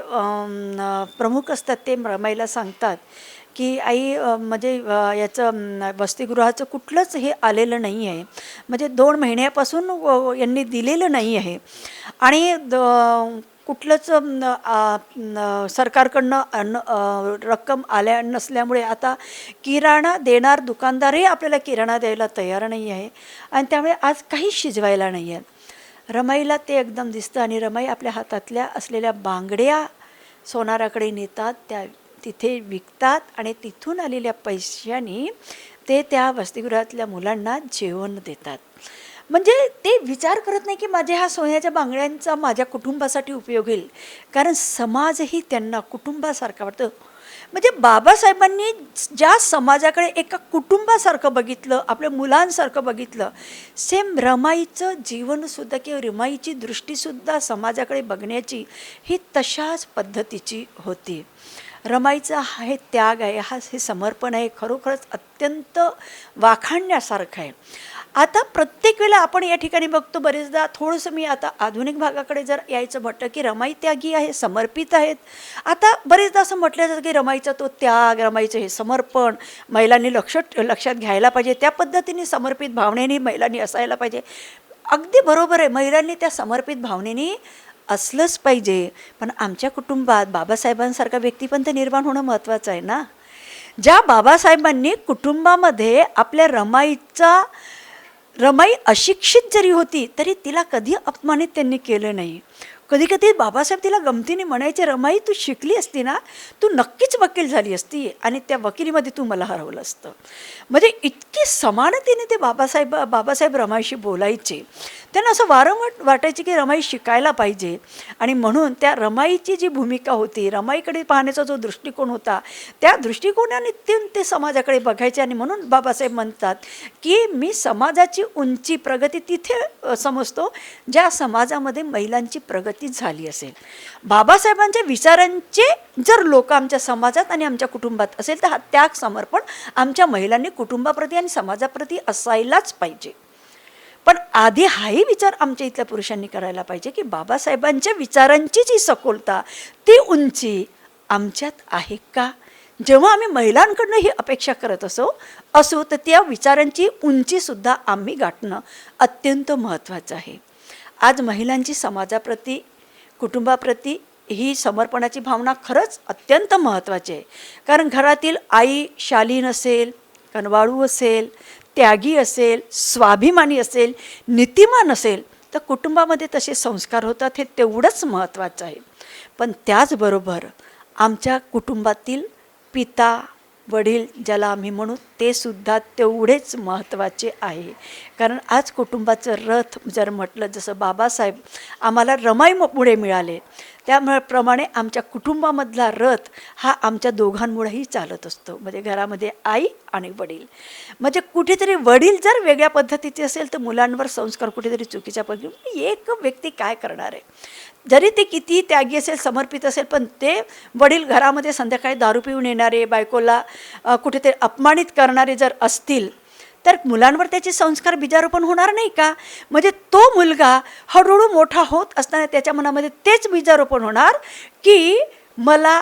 प्रमुख असतात ते रमाईला सांगतात की आई म्हणजे याचं वसतिगृहाचं कुठलंच हे आलेलं नाही आहे, म्हणजे 2 महिन्यापासून यांनी दिलेलं नाही आहे आणि कुठलंच सरकारकडनं रक्कम आल्या नसल्यामुळे आता किराणा देणार दुकानदारही आपल्याला किराणा द्यायला तयार नाही आहे आणि त्यामुळे आज काहीच शिजवायला नाही आहे. रमाईला ते एकदम दिसतं आणि रमाई आपल्या हातातल्या असलेल्या बांगड्या सोनाराकडे नेतात, त्या तिथे विकतात आणि तिथून आलेल्या पैशाने ते त्या वसतिगृहातल्या मुलांना जेवण देतात. म्हणजे ते विचार करत नाही की माझ्या ह्या सोन्याच्या बांगड्यांचा माझ्या कुटुंबासाठी उपयोग होईल, कारण समाजही त्यांना कुटुंबासारखा वाटतं. म्हणजे बाबासाहेबांनी ज्या समाजाकडे एका कुटुंबासारखं बघितलं, आपल्या मुलांसारखं बघितलं, सेम रमाईचं जीवनसुद्धा किंवा रमाईची दृष्टीसुद्धा समाजाकडे बघण्याची ही तशाच पद्धतीची होती. रमाईचा हा हे त्याग आहे, हे समर्पण आहे, खरोखरच अत्यंत वाखाणण्यासारखं आहे. आता प्रत्येक वेळेला आपण या ठिकाणी बघतो, बरेचदा थोडंसं मी आता आधुनिक भागाकडे जर यायचं म्हटलं की रमाई त्यागी आहे, समर्पित आहेत. आता बरेचदा असं म्हटलं जातं की रमाईचा तो त्याग, रमाईचं हे समर्पण महिलांनी लक्षात घ्यायला पाहिजे, त्या पद्धतीने समर्पित भावनेने महिलांनी असायला पाहिजे. अगदी बरोबर आहे, महिलांनी त्या समर्पित भावनेने असलंच पाहिजे. पण आमच्या कुटुंबात बाबासाहेबांसारखा व्यक्तिपंत निर्माण होणं महत्त्वाचं आहे ना. ज्या बाबासाहेबांनी कुटुंबामध्ये आपल्या रमाई अशिक्षित जरी होती तरी तिला कधी अपमानित त्यांनी केलं नाही. कधी कधी बाबासाहेब तिला गमतीने म्हणायचे, रमाई तू शिकली असती ना, तू नक्कीच वकील झाली असती आणि त्या वकिलीमध्ये तू मला हरवलं असतं. म्हणजे इतकी समानतेने ते बाबासाहेब रमाईशी बोलायचे. त्यांना असं वारंवार वाटायचे की रमाई शिकायला पाहिजे. आणि म्हणून त्या रमाईची जी भूमिका होती, रमाईकडे पाहण्याचा जो दृष्टिकोन होता, त्या दृष्टिकोनाने ते समाजाकडे बघायचे. आणि म्हणून बाबासाहेब म्हणतात की मी समाजाची उंची प्रगती तिथे समजतो ज्या समाजामध्ये महिलांची प्रगती झाली असेल. बाबासाहेबांच्या विचारांचे जर लोक आमच्या समाजात आणि आमच्या कुटुंबात असेल तर हा त्याग समर्पण आमच्या महिलांनी कुटुंबाप्रती आणि समाजाप्रती असायलाच पाहिजे. पण आधी हाही विचार आमच्या इथल्या पुरुषांनी करायला पाहिजे की बाबासाहेबांच्या विचारांची जी सखोलता, ती उंची आमच्यात आहे का. जेव्हा आम्ही महिलांकडनं ही अपेक्षा करत असू तर त्या विचारांची उंचीसुद्धा आम्ही गाठणं अत्यंत महत्त्वाचं आहे. आज महिलांची समाजाप्रती, कुटुंबाप्रती ही समर्पणाची भावना खरंच अत्यंत महत्त्वाची आहे. कारण घरातील आई शालीन असेल, कनवाळू असेल, त्यागी असेल, स्वाभिमानी असेल, नीतिमान असेल तर कुटुंबामध्ये तसे संस्कार होतात, हे तेवढंच महत्त्वाचं आहे. पण त्याचबरोबर आमच्या कुटुंबातील पिता, वडील ज्याला आम्ही म्हणू, ते सुद्धा तेवढेच महत्त्वाचे आहे. कारण आज कुटुंबाचं रथ जर म्हटलं, जसं बाबासाहेब आम्हाला रमाईमुळे मिळाले, त्याप्रमाणे आमच्या कुटुंबामधला रथ हा आमच्या दोघांमुळेही चालत असतो. म्हणजे घरामध्ये आई आणि वडील, म्हणजे कुठेतरी वडील जर वेगळ्या पद्धतीचे असेल तर मुलांवर संस्कार कुठेतरी चुकीच्या पद्धतीने. एक व्यक्ती काय करणार आहे, जरी ते किती त्यागी असेल, समर्पित असेल, पण ते वडील घरामध्ये संध्याकाळी दारू पिऊन येणारे, बायकोला कुठेतरी अपमानित करणारे जर असतील तर मुलांवर त्याचे संस्कार बीजारोपण होणार नाही का. म्हणजे तो मुलगा हळूहळू मोठा होत असताना त्याच्या मनामध्ये तेच बीजारोपण होणार की मला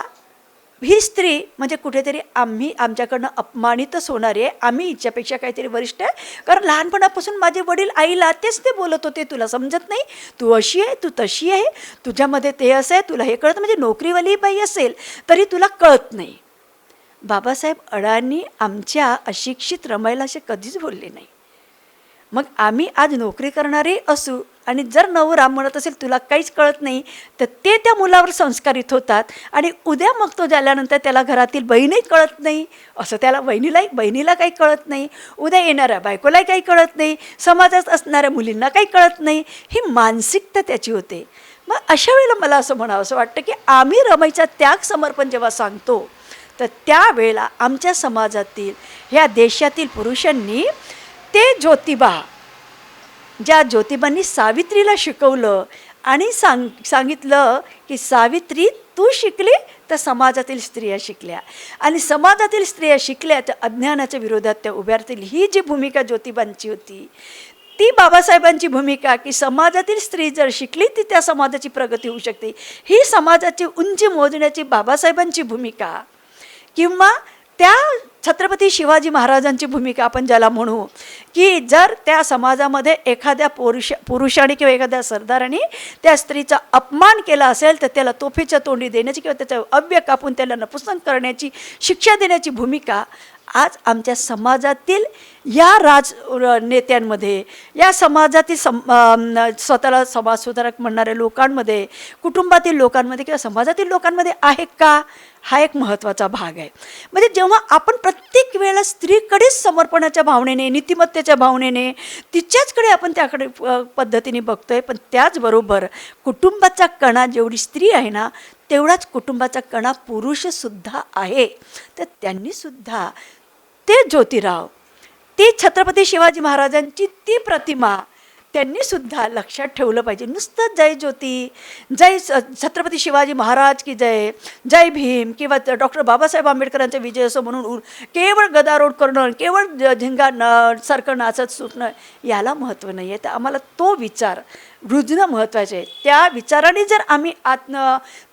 ही स्त्री म्हणजे कुठेतरी आमच्याकडनं अपमानितच होणार आहे, आम्ही हिच्यापेक्षा काहीतरी वरिष्ठ आहे. कारण लहानपणापासून माझे वडील आईला तेच ते बोलत होते, तुला समजत नाही, तू अशी आहे, तू तशी आहे, तुझ्यामध्ये ते असं आहे, तुला हे कळत. म्हणजे नोकरीवाली बाई असेल तरी तुला कळत नाही. बाबासाहेब अडाणी आमच्या अशिक्षित रमाईला असे कधीच बोलले नाही. मग आम्ही आज नोकरी करणारे असू आणि जर नवरा म्हणत असेल तुला काहीच कळत नाही, तर ते त्या मुलावर संस्कारित होतात. आणि उद्या मग तो झाल्यानंतर त्याला घरातील बहीणही कळत नाही, असं त्याला बहिणीला काही कळत नाही, उद्या येणाऱ्या बायकोलाही काही कळत नाही, समाजात असणाऱ्या मुलींना काही कळत नाही. ही मानसिकता त्याची होते. मग अशा वेळेला मला असं म्हणावं असं वाटतं की आम्ही रमाईचा त्याग समर्पण जेव्हा सांगतो तर त्यावेळेला आमच्या समाजातील, ह्या देशातील पुरुषांनी ते ज्योतिबा, ज्या ज्योतिबांनी सावित्रीला शिकवलं आणि सांगितलं की सावित्री तू शिकली तर समाजातील स्त्रिया शिकल्या, आणि समाजातील स्त्रिया शिकल्या तर अज्ञानाच्या विरोधात त्या उभ्या राहतील. ही जी भूमिका ज्योतिबांची होती, ती बाबासाहेबांची भूमिका की समाजातील स्त्री जर शिकली ती त्या समाजाची प्रगती होऊ शकते, ही समाजाची उंची मोजण्याची बाबासाहेबांची भूमिका, किंवा त्या छत्रपती शिवाजी महाराजांची भूमिका आपण ज्याला म्हणू, की जर त्या समाजामध्ये एखाद्या पुरुषाने किंवा एखाद्या सरदाराने त्या स्त्रीचा अपमान केला असेल तर त्याला तोफेच्या तोंडी देण्याची किंवा त्याचा अव्य कापून त्याला नपुसंक करण्याची शिक्षा देण्याची भूमिका आज आमच्या समाजातील या नेत्यांमध्ये, या समाजातील स्वतःला समाजसुधारक म्हणणाऱ्या लोकांमध्ये, कुटुंबातील लोकांमध्ये किंवा समाजातील लोकांमध्ये आहे का, हा एक महत्त्वाचा भाग आहे. म्हणजे जेव्हा आपण प्रत्येक वेळेला स्त्रीकडेच समर्पणाच्या भावनेने, नीतिमत्तेच्या भावनेने तिच्याचकडे आपण त्याकडे पद्धतीने बघतोय, पण त्याचबरोबर कुटुंबाचा कणा जेवढी स्त्री आहे ना तेवढाच कुटुंबाचा कणा पुरुषसुद्धा आहे. तर त्यांनीसुद्धा ते ज्योतिराव, ती छत्रपती शिवाजी महाराजांची ती प्रतिमा, त्यांनी सुद्धा लक्षात ठेवलं पाहिजे. नुसतं जय ज्योती, जय छत्रपती शिवाजी महाराज की जय, जय भीम किंवा डॉक्टर बाबासाहेब आंबेडकरांचा विजय असं म्हणून केवळ गदारोळ करणं, केवळ झिंगा सारखं नाचत सुटणं याला महत्त्व नाही आहे. तर आम्हाला तो विचार रुजणं महत्त्वाचे आहे. त्या विचाराने जर आम्ही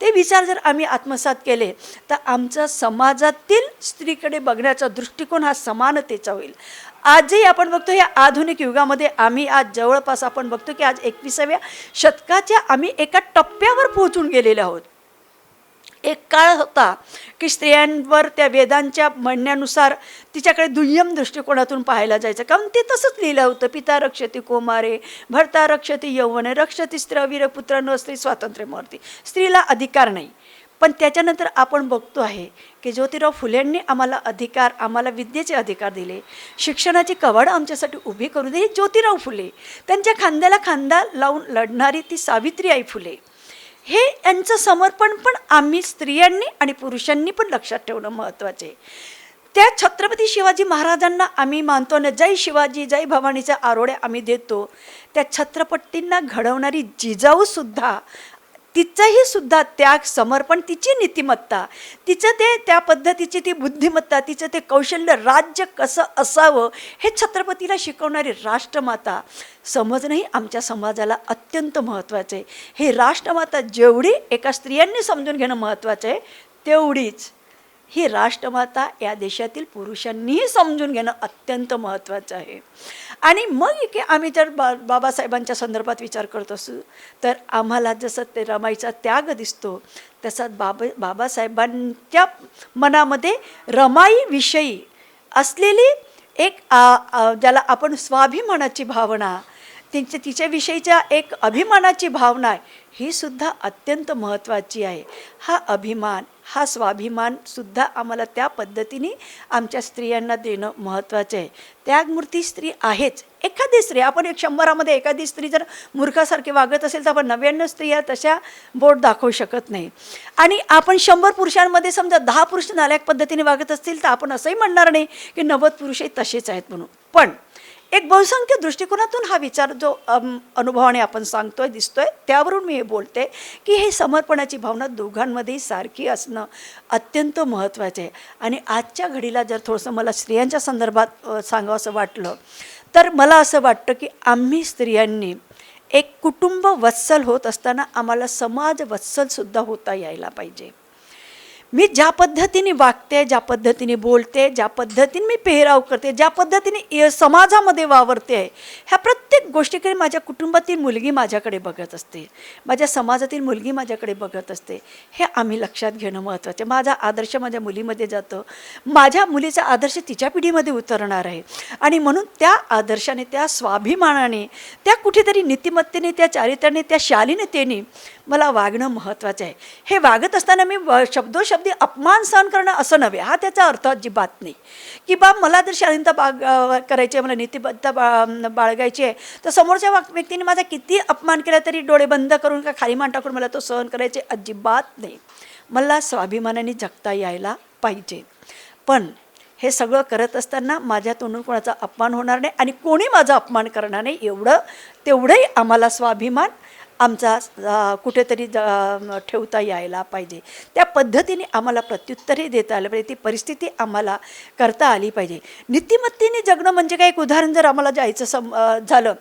ते विचार जर आम्ही आत्मसात केले तर आमचा समाजातील स्त्रीकडे बघण्याचा दृष्टिकोन हा समानतेचा होईल. आजही आपण बघतो या आधुनिक युगामध्ये आम्ही आज जवळपास आपण बघतो की आज 21व्या शतकाच्या आम्ही एका टप्प्यावर पोहोचून गेलेले आहोत. एक काळ होता की स्त्रियांवर त्या वेदांच्या म्हणण्यानुसार तिच्याकडे दुय्यम दृष्टिकोनातून पाहायला जायचं, कारण ते तसंच लिहिलं होतं, पिता रक्षती कौमारे, भर्ता रक्षती यौवने, रक्षती स्त्रिया वीरपुत्र न स्त्री स्वातंत्र्य मूर्ती, स्त्रीला अधिकार नाही. पण त्याच्यानंतर आपण बघतो आहे की ज्योतिराव फुलेंनी आम्हाला अधिकार, आम्हाला विद्येचे अधिकार दिले, शिक्षणाची कवाडं आमच्यासाठी उभी करू दिली. ज्योतिराव फुले, त्यांच्या खांद्याला खांदा लावून लढणारी ती सावित्रीबाई फुले, हे यांचं समर्पण पण आम्ही स्त्रियांनी आणि पुरुषांनी पण लक्षात ठेवणं महत्त्वाचे. त्या छत्रपती शिवाजी महाराजांना आम्ही मानतो ना, जय शिवाजी जय भवानीच्या आरोड्या आम्ही देतो. त्या छत्रपतींना घडवणारी जिजाऊसुद्धा, तिचंही सुद्धा त्याग, समर्पण, तिची नीतिमत्ता, तिचं ते त्या पद्धतीची ती बुद्धिमत्ता, तिचं ते कौशल्य, राज्य कसं असावं हे छत्रपतीला शिकवणारी राष्ट्रमाता समजणंही आमच्या समाजाला अत्यंत महत्त्वाचं आहे. हे राष्ट्रमाता जेवढी एका स्त्रियांनी समजून घेणं महत्त्वाचं आहे, तेवढीच ही राष्ट्रमाता या देशातील पुरुषांनीही समजून घेणं अत्यंत महत्त्वाचं आहे. आणि मग की आम्ही जर बाबासाहेबांच्या संदर्भात विचार करत असू तर आम्हाला जसं ते रमाईचा त्याग दिसतो तसाच बाबासाहेबांच्या मनामध्ये रमाईविषयी असलेली एक ज्याला आपण स्वाभिमानाची भावना, तिच्याविषयीच्या एक अभिमानाची भावना आहे, ही सुद्धा अत्यंत महत्त्वाची आहे. हा अभिमान, हा स्वाभिमानसुद्धा आम्हाला त्या पद्धतीने आमच्या स्त्रियांना देणं महत्त्वाचं आहे. त्यागमूर्ती स्त्री आहेच. एखादी स्त्री, आपण 100मध्ये एखादी स्त्री जर मूर्खासारखी वागत असेल तर आपण 99 स्त्रिया तशा बोट दाखवू शकत नाही. आणि आपण 100 पुरुषांमध्ये समजा 10 पुरुष नालायक पद्धतीने वागत असतील तर आपण असंही म्हणणार नाही की 90 पुरुषही तसेच आहेत म्हणून. पण एक बहुसंख्य दृष्टिकोनातून हा विचार जो अनुभवाने आपण सांगतोय, दिसतोय, त्यावरून मी हे बोलते की हे समर्पणाची भावना दोघांमध्येही सारखी असणं अत्यंत महत्त्वाचं आहे. आणि आजच्या घडीला जर थोडंसं मला स्त्रियांच्या संदर्भात सांगावं असं वाटलं तर मला असं वाटतं की आम्ही स्त्रियांनी एक कुटुंब वत्सल होत असताना आम्हाला समाज वत्सलसुद्धा होता यायला पाहिजे. मी ज्या पद्धतीने वागते, ज्या पद्धतीने बोलते, ज्या पद्धतीने मी पेहराव करते, ज्या पद्धतीने समाजामध्ये वावरते, ह्या प्रत्येक गोष्टीकडे माझ्या कुटुंबातील मुलगी माझ्याकडे बघत असते, माझ्या समाजातील मुलगी माझ्याकडे बघत असते. हे आम्ही लक्षात घेणं महत्त्वाचं आहे. माझा आदर्श माझ्या मुलीमध्ये जातो, माझ्या मुलीचा आदर्श तिच्या पिढीमध्ये उतरणार आहे. आणि म्हणून त्या आदर्शाने, त्या स्वाभिमानाने, त्या कुठेतरी नीतिमत्तेने, त्या चारित्र्याने, त्या शालीनतेने मला वागणं महत्त्वाचं आहे. हे वागत असताना मी शब्दोशब्दी अपमान सहन करणं असं नव्हे, हा त्याचा अर्थ अजिबात नाही. की बा मला जर शालीनता करायची आहे, मला नीतिबद्धता बाळगायची आहे, तर समोरच्या व्यक्तीने माझा किती अपमान केला तरी डोळे बंद करून का खाली मान टाकून मला तो सहन करायचे अजिबात नाही. मला स्वाभिमानाने जगता यायला पाहिजे. पण हे सगळं करत असताना माझ्या तोंडून कोणाचा अपमान होणार नाही आणि कोणी माझा अपमान करणार नाही, तेवढंही आम्हाला स्वाभिमान आमचा कुठेतरी ठेवता यायला पाहिजे. त्या पद्धतीने आम्हाला प्रत्युत्तरही देता आलं पाहिजे, ती परिस्थिती आम्हाला करता आली पाहिजे. नीतिमत्तेने जगणं म्हणजे काय, एक उदाहरण जर आम्हाला द्यायचं झालं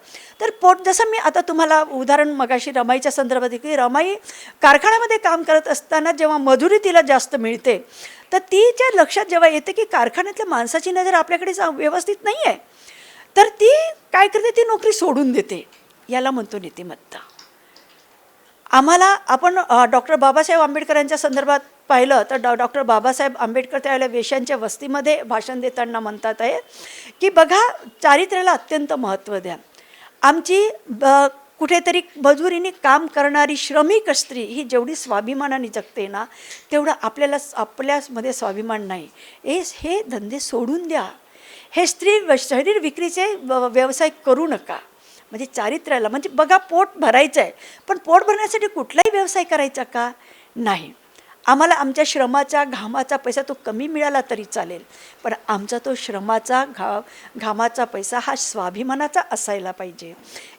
तर जसं मी आता तुम्हाला उदाहरण मगाशी रमाईच्या संदर्भात दिलं की रमाई कारखान्यामध्ये काम करत असताना जेव्हा मजुरी तिला जास्त मिळते तर तिच्या लक्षात जेव्हा येते की कारखान्यातल्या माणसाची नजर आपल्याकडे व्यवस्थित नाही आहे, तर ती काय करते, ती नोकरी सोडून देते. याला म्हणतो नीतिमत्ता. आम्हाला आपण डॉक्टर बाबासाहेब आंबेडकरांच्या संदर्भात पाहिलं तर डॉक्टर बाबासाहेब आंबेडकर त्यावेळेला वेश्यांच्या वस्तीमध्ये भाषण देताना म्हणतात आहे की बघा, चारित्र्याला अत्यंत महत्त्व द्या. आमची कुठेतरी मजुरीने काम करणारी श्रमिक स्त्री ही जेवढी स्वाभिमानाने जगते ना, तेवढं आपल्यामध्ये स्वाभिमान नाही. हे धंदे सोडून द्या. हे शरीर विक्रीचे व्यवसाय करू नका. म्हणजे चारित्र्याला, म्हणजे बघा, पोट भरायचं आहे, पण पोट भरण्यासाठी कुठलाही व्यवसाय करायचा का नाही. आम्हाला आमच्या श्रमाचा, घामाचा पैसा तो कमी मिळाला तरी चालेल, पण आमचा तो श्रमाचा घामाचा पैसा हा स्वाभिमानाचा असायला पाहिजे.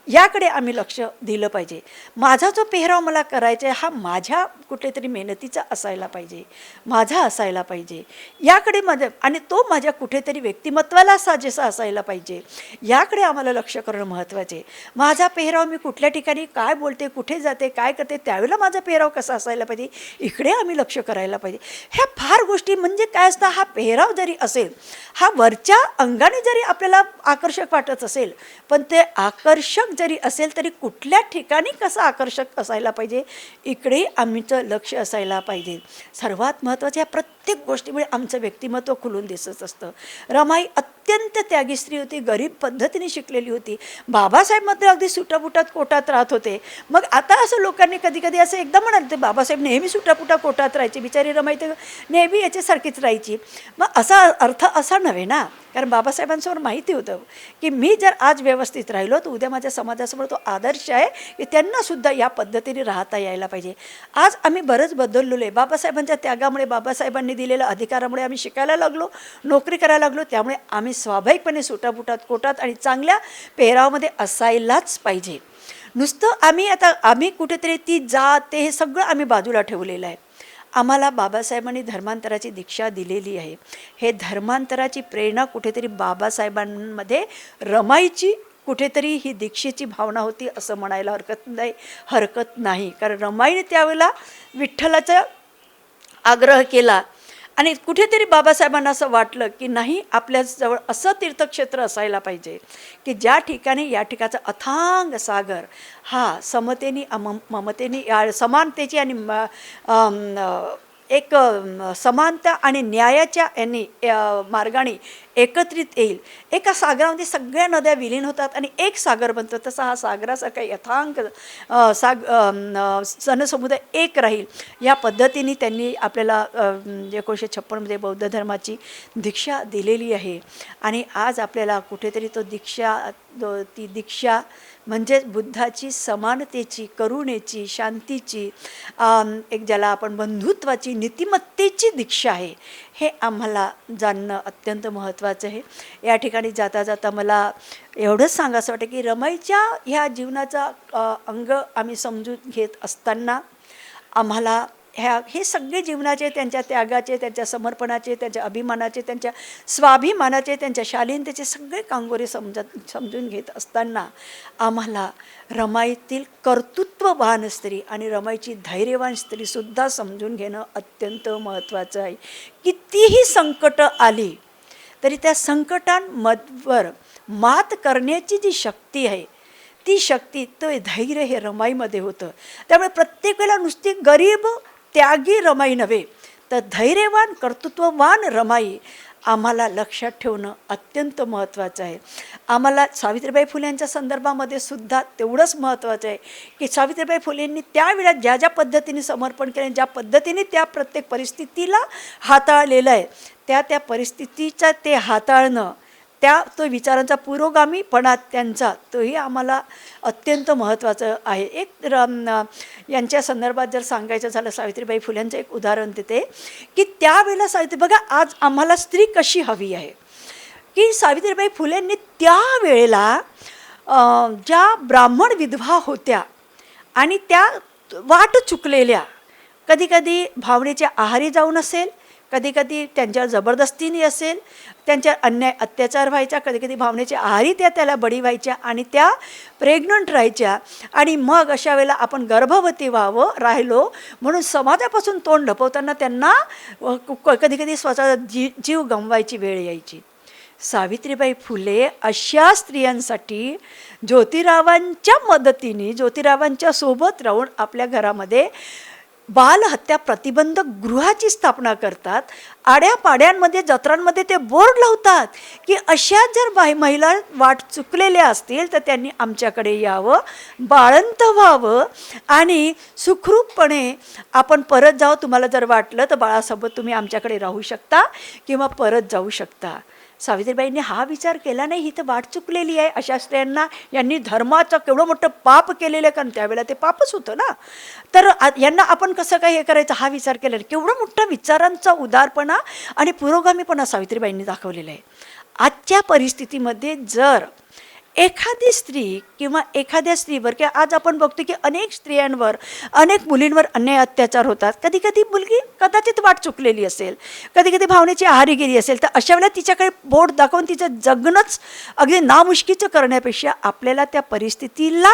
याकडे आम्ही लक्ष दिलं पाहिजे. माझा जो पेहराव मला करायचा आहे हा माझ्या कुठेतरी मेहनतीचा असायला पाहिजे, माझा असायला पाहिजे, याकडे माझं, आणि तो माझ्या कुठेतरी व्यक्तिमत्वाला साजेसा असायला पाहिजे, याकडे आम्हाला लक्ष करणं महत्त्वाचे. माझा पेहराव, मी कुठल्या ठिकाणी काय बोलते, कुठे जाते, काय करते, त्यावेळेला माझा पेहराव कसा असायला पाहिजे, इकडे आम्ही लक्ष करायला पाहिजे. ह्या फार गोष्टी म्हणजे काय असतं, हा पेहराव जरी असेल, हा वरच्या अंगाने जरी आपल्याला आकर्षक वाटत असेल, पण ते आकर्षक जरी असेल तरी कुठल्या ठिकाणी कसं आकर्षक असायला पाहिजे, इकडे आमचं लक्ष असायला पाहिजे. सर्वात महत्त्वाचं, या प्रत्येक गोष्टीमुळे आमचं व्यक्तिमत्व खुलून दिसत असतं. रमाई अत्यंत त्यागी स्त्री होती, गरीब पद्धतीने शिकलेली होती. बाबासाहेब मात्र अगदी सुटापुटात कोटात राहत होते. मग आता असं लोकांनी कधी कधी असं एकदा म्हणाल, ते बाबासाहेब नेहमी सुटापुटा कोटात राहायचे, बिचारी रमाई तर नेहमी याच्यासारखीच राहायची. मग असा अर्थ असा नव्हे ना, कारण बाबासाहेबांसमोर माहिती होतं की मी जर आज व्यवस्थित राहिलो तर उद्या माझ्या समाजासमोर तो आदर्श आहे की त्यांनासुद्धा या पद्धतीने राहता यायला पाहिजे. आज आम्ही बरंच बदललेलो आहे. बाबासाहेबांच्या त्यागामुळे, बाबासाहेबांनी दिलेल्या अधिकारामुळे आम्ही शिकायला लागलो, नोकरी करायला लागलो. त्यामुळे आम्ही स्वाभाविकपणे सुटापुटात कोटात आणि चांगल्या पेहरावामध्ये असायलाच पाहिजे. नुसतं आम्ही कुठेतरी ती जात ते हे सगळं आम्ही बाजूला ठेवलेलं आहे. आम्हाला बाबासाहेबांनी धर्मांतराची दीक्षा दिलेली आहे. हे धर्मांतराची प्रेरणा कुठेतरी बाबासाहेबांमध्ये रमाईची कुठेतरी ही दीक्षेची भावना होती असं म्हणायला हरकत नाही. कारण रमाईने त्यावेळेला विठ्ठलाचा आग्रह केला आणि कुठेतरी बाबासाहेबांना असं वाटलं की नाही, आपल्याजवळ असं तीर्थक्षेत्र असायला पाहिजे की ज्या ठिकाणी या ठिकाणचा अथांग सागर हा समतेनी ममतेनी समानतेची आणि एक समानता आणि न्यायाच्या यांनी मार्गाने एकत्रित येईल. एका सागरामध्ये सगळ्या नद्या विलीन होतात आणि एक सागर बनतं. तसा हा सागरासारखा यथांग जनसमुदाय एक राहील, या पद्धतीने त्यांनी आपल्याला 1956मध्ये बौद्ध धर्माची दीक्षा दिलेली आहे. आणि आज आपल्याला कुठेतरी ती दीक्षा म्हणजेच बुद्धाची समानतेची, करुणेची, शांतीची, एक ज्याला आपण बंधुत्वाची, नीतिमत्तेची दीक्षा आहे, हे आम्हाला जाणणं अत्यंत महत्त्वाचं आहे. या ठिकाणी जाता जाता मला एवढंच सांगायचं वाटतं की रमाईच्या ह्या जीवनाचा अंग आम्ही समजून घेत असताना आम्हाला हे सगळे जीवनाचे, त्यांच्या त्यागाचे, त्यांच्या समर्पणाचे, त्यांच्या अभिमानाचे, त्यांच्या स्वाभिमानाचे, त्यांच्या शालीनतेचे सगळे कांगोरे समजून घेत असताना आम्हाला रमाईतील कर्तृत्ववान स्त्री आणि रमाईची धैर्यवान स्त्रीसुद्धा समजून घेणं अत्यंत महत्त्वाचं आहे. कितीही संकटं आली तरी त्या संकटांवर मात करण्याची जी शक्ती आहे, ती शक्ती, तो धैर्य हे रमाईमध्ये होतं. त्यामुळे प्रत्येक वेळेला नुसती गरीब त्यागी रमाई नव्हे, तर धैर्यवान कर्तृत्ववान रमाई आम्हाला लक्षात ठेवणं अत्यंत महत्त्वाचं आहे. आम्हाला सावित्रीबाई फुलेंच्या संदर्भामध्ये सुद्धा तेवढंच महत्त्वाचं आहे की सावित्रीबाई फुलेंनी त्यावेळेला ज्या ज्या पद्धतीने समर्पण केलं, ज्या पद्धतीने त्या प्रत्येक परिस्थितीला हाताळलेलं आहे, त्या परिस्थितीचा ते हाताळणं, तो विचारांचा पुरोगामीपणा त्यांचा, तोही आम्हाला अत्यंत महत्त्वाचं आहे. यांच्या संदर्भात जर सांगायचं झालं, सावित्रीबाई फुलेंचं एक उदाहरण देते की त्यावेळेला बघा आज आम्हाला स्त्री कशी हवी आहे, की सावित्रीबाई फुलेंनी त्यावेळेला ज्या ब्राह्मण विधवा होत्या आणि त्या वाट चुकलेल्या, कधीकधी भावनेच्या आहारी जाऊन असेल, कधीकधी त्यांच्यावर जबरदस्तीने असेल, त्यांच्यावर अन्याय अत्याचार व्हायचा, कधीकधी भावनेच्या आहारी त्याला बळी व्हायच्या आणि त्या प्रेग्नंट राहायच्या. आणि मग अशा वेळेला आपण गर्भवती राहिलो म्हणून समाजापासून तोंड ढपवताना त्यांना कधीकधी स्वतःचा जीव गमवायची वेळ यायची. सावित्रीबाई फुले अशा स्त्रियांसाठी ज्योतिरावांच्या मदतीने, ज्योतिरावांच्या सोबत राहून आपल्या घरामध्ये बालहत्या प्रतिबंधक गृहाची स्थापना करतात. आड्यापाड्यांमध्ये, जत्रांमध्ये ते बोर्ड लावतात की अशा जर महिला वाट चुकलेल्या असतील तर त्यांनी आमच्याकडे यावं, बाळंत व्हावं आणि सुखरूपपणे आपण परत जावं. तुम्हाला जर वाटलं तर बाळासोबत तुम्ही आमच्याकडे राहू शकता किंवा परत जाऊ शकता. सावित्रीबाईंनी हा विचार केला नाही, ही तर वाट चुकलेली आहे, अशा स्त्रियांना यांनी धर्माचं केवढं मोठं पाप केलेलं आहे, कारण त्यावेळेला ते पापच होतं ना, तर यांना आपण कसं काय हे करायचं हा विचार केला. केवढं मोठा विचारांचा उदारपणा आणि पुरोगामीपणा सावित्रीबाईंनी दाखवलेला आहे. आजच्या परिस्थितीमध्ये जर एखादी स्त्री किंवा एखाद्या स्त्रीवर किंवा आज आपण बघतो की अनेक स्त्रियांवर अनेक मुलींवर अन्याय अत्याचार होतात. कधी कधी मुलगी कदाचित वाट चुकलेली असेल, कधी कधी भावनेची आहारी गेली असेल, तर अशा वेळेला तिच्याकडे बोट दाखवून तिचं जगणंच अगदी नामुष्कीचं करण्यापेक्षा आपल्याला त्या परिस्थितीला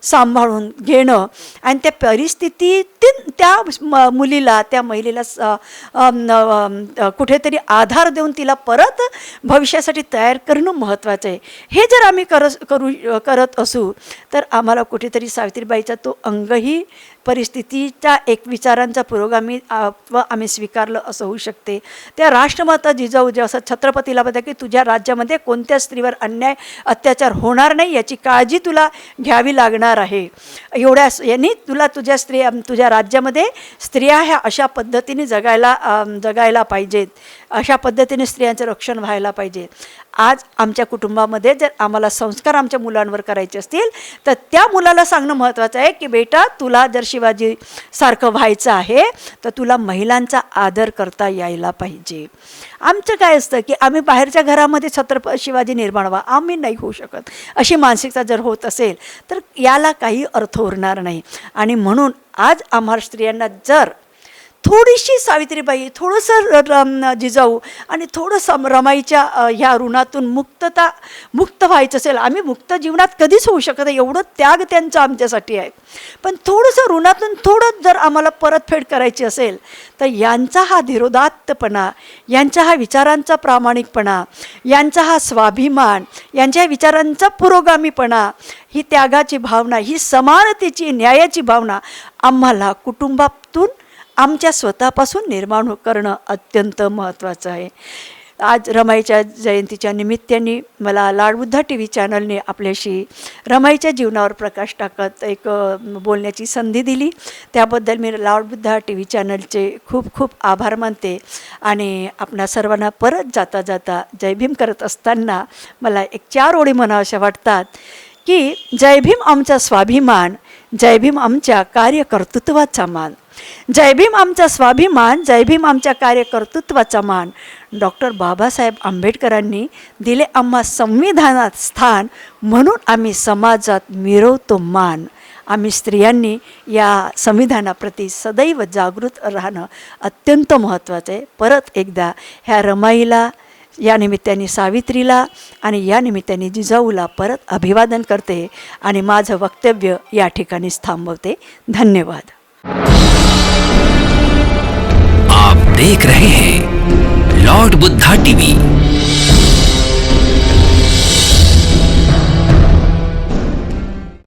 सांभाळून घेणं आणि त्या परिस्थितीतून त्या मुलीला त्या महिलेला कुठेतरी आधार देऊन तिला परत भविष्यासाठी तयार करणं महत्त्वाचं आहे. हे जर आम्ही करत असू तर आम्हाला कुठेतरी सावित्रीबाईचा तो अंगही परिस्थितीच्या एक विचारांचा पुरोगामी आम्ही स्वीकारलं असं होऊ शकते. त्या राष्ट्रमाता जिजाऊ जसं छत्रपतीला बघा की तुझ्या राज्यामध्ये कोणत्या स्त्रीवर अन्याय अत्याचार होणार नाही याची काळजी तुला घ्यावी लागणार आहे. एवढ्या यांनी तुला तुझ्या राज्यामध्ये स्त्रिया ह्या अशा पद्धतीने जगायला पाहिजेत, अशा पद्धतीने स्त्रियांचं रक्षण व्हायला पाहिजे. आज आमच्या कुटुंबामध्ये जर आम्हाला संस्कार आमच्या मुलांवर करायचे असतील तर त्या मुलाला सांगणं महत्त्वाचं आहे की बेटा तुला जर शिवाजी सारखं व्हायचं आहे तर तुला महिलांचा आदर करता यायला पाहिजे. आमचं काय असतं की आम्ही बाहेरच्या घरामध्ये छत्रपती शिवाजी निर्माण व्हा, आम्ही नाही होऊ शकत. अशी मानसिकता जर होत असेल तर याला काही अर्थ उरणार नाही. आणि म्हणून आज आम्हा स्त्रियांना जर थोडीशी सावित्रीबाई, थोडंसं जिजाऊ आणि थोडंसं रमाईच्या ह्या ऋणातून मुक्त व्हायचं असेल, आम्ही मुक्त जीवनात कधीच होऊ शकत नाही, एवढं त्याग त्यांचं आमच्यासाठी आहे. पण थोडंसं ऋणातून थोडं जर आम्हाला परतफेड करायची असेल तर यांचा हा धीरोदात्तपणा, यांचा हा विचारांचा प्रामाणिकपणा, यांचा हा स्वाभिमान, यांच्या विचारांचा पुरोगामीपणा, ही त्यागाची भावना, ही समानतेची न्यायाची भावना आम्हाला कुटुंबातून आमच्या स्वतःपासून निर्माण करणं अत्यंत महत्त्वाचं आहे. आज रमाईच्या जयंतीच्या निमित्ताने मला लाडबुद्धा टी व्ही चॅनलने आपल्याशी रमाईच्या जीवनावर प्रकाश टाकत एक बोलण्याची संधी दिली. त्याबद्दल मी लाडबुद्धा टी व्ही चॅनलचे खूप खूप आभार मानते. आणि आपणा सर्वांना परत जाता जाता जय भीम करत असताना मला एक 4 ओळी म्हणाव्याशा वाटतात की जय भीम आमचा स्वाभिमान, जय भीम आमच्या कार्यकर्तृत्वाचा मान, जय भीम आमचा स्वाभिमान, जय भीम आमच्या कार्यकर्तृत्वाचा मान. डॉक्टर बाबासाहेब आंबेडकरांनी दिले आम्हा संविधानात स्थान, म्हणून आम्ही समाजात मिरवतो मान. आम्ही स्त्रियांनी या संविधानाप्रती सदैव जागृत राहणं अत्यंत महत्त्वाचं आहे. परत एकदा ह्या रमाईला, या निमित्ताने सावित्रीला आणि या निमित्ताने जिजाऊला परत अभिवादन करते आणि माझं वक्तव्य या ठिकाणीच थांबवते. धन्यवाद. आप देख रहे हैं लॉर्ड बुद्धा टीवी.